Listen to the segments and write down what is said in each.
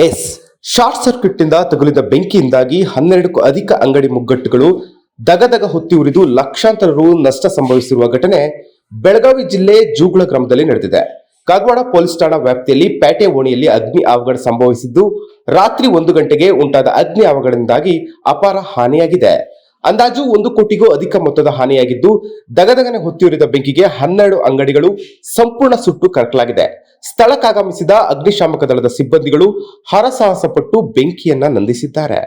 S short circuit ನಿಂದ ತಗುಲಿದ ಬೆಂಕಿಯಿಂದಾಗಿ 12ಕ್ಕೂ ಅಧಿಕ ಅಂಗಡಿ ಮುಗ್ಗಟ್ಟುಗಳು ದಗದಗ ಹೊತ್ತಿ ಉರಿದು ಲಕ್ಷಾಂತರ ರು ನಷ್ಟ ಸಂಭವಿಸಿರುವ ಘಟನೆ ಬೆಳಗಾವಿ ಜಿಲ್ಲೆ ಜೂಗುಳ ಗ್ರಾಮದಲ್ಲಿ ನಡೆದಿದೆ. ಕಾಗವಾಡ ಪೊಲೀಸ್ ಠಾಣಾ ವ್ಯಾಪ್ತಿಯಲ್ಲಿ ಪೇಟೆ ಓಣಿಯಲ್ಲಿ ಅಗ್ನಿ ಅವಘಡ ಸಂಭವಿಸಿದ್ದು, ರಾತ್ರಿ 1 ಗಂಟೆಗೆ ಉಂಟಾದ ಅಗ್ನಿ ಅವಘಡದಿಂದಾಗಿ ಅಪಾರ ಹಾನಿಯಾಗಿದೆ. ಅಂದಾಜು 1 ಕೋಟಿಗೂ ಅಧಿಕ ಮೊತ್ತದ ಹಾನಿಯಾಗಿದ್ದು, ದಗದಗನೆ ಹೊತ್ತಿಯುರಿದ ಬೆಂಕಿಗೆ 12 ಅಂಗಡಿಗಳು ಸಂಪೂರ್ಣ ಸುಟ್ಟು ಕರಕಲಾಗಿದೆ. ಸ್ಥಳಕ್ಕಾಗಮಿಸಿದ ಅಗ್ನಿಶಾಮಕ ದಳದ ಸಿಬ್ಬಂದಿಗಳು ಹರಸಾಹಸ ಪಟ್ಟು ಬೆಂಕಿಯನ್ನ ನಂದಿಸಿದ್ದಾರೆ.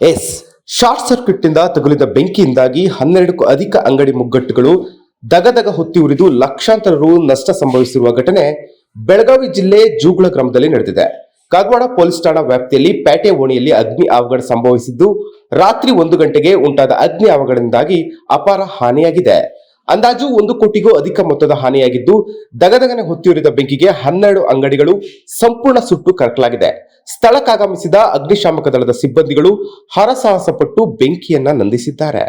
ಎಸ್ ಶಾರ್ಟ್ ಸರ್ಕ್ಯೂಟ್ ನಿಂದ ತಗುಲಿದ ಬೆಂಕಿಯಿಂದಾಗಿ 12ಕ್ಕೂ ಅಧಿಕ ಅಂಗಡಿ ಮುಗ್ಗಟ್ಟುಗಳು ದಗದಗ ಹೊತ್ತಿ ಉರಿದು ಲಕ್ಷಾಂತರ ರು ನಷ್ಟ ಸಂಭವಿಸಿರುವ ಘಟನೆ ಬೆಳಗಾವಿ ಜಿಲ್ಲೆ ಜೂಗುಳ ಗ್ರಾಮದಲ್ಲಿ ನಡೆದಿದೆ. ಕಾಗವಾಡ ಪೊಲೀಸ್ ಠಾಣಾ ವ್ಯಾಪ್ತಿಯಲ್ಲಿ ಪೇಟೆ ಓಣಿಯಲ್ಲಿ ಅಗ್ನಿ ಅವಘಡ ಸಂಭವಿಸಿದ್ದು, ರಾತ್ರಿ 1 ಗಂಟೆಗೆ ಉಂಟಾದ ಅಗ್ನಿ ಅವಘಡದಿಂದಾಗಿ ಅಪಾರ ಹಾನಿಯಾಗಿದೆ. ಅಂದಾಜು 1 ಕೋಟಿಗೂ ಅಧಿಕ ಮೊತ್ತದ ಹಾನಿಯಾಗಿದ್ದು, ದಗದಗನೆ ಹೊತ್ತಿಯುರಿದ ಬೆಂಕಿಗೆ 12 ಅಂಗಡಿಗಳು ಸಂಪೂರ್ಣ ಸುಟ್ಟು ಕರಕಲಾಗಿದೆ. ಸ್ಥಳಕ್ಕಾಗಮಿಸಿದ ಅಗ್ನಿಶಾಮಕ ದಳದ ಸಿಬ್ಬಂದಿಗಳು ಹರಸಾಹಸ ಪಟ್ಟು ಬೆಂಕಿಯನ್ನ ನಂದಿಸಿದ್ದಾರೆ.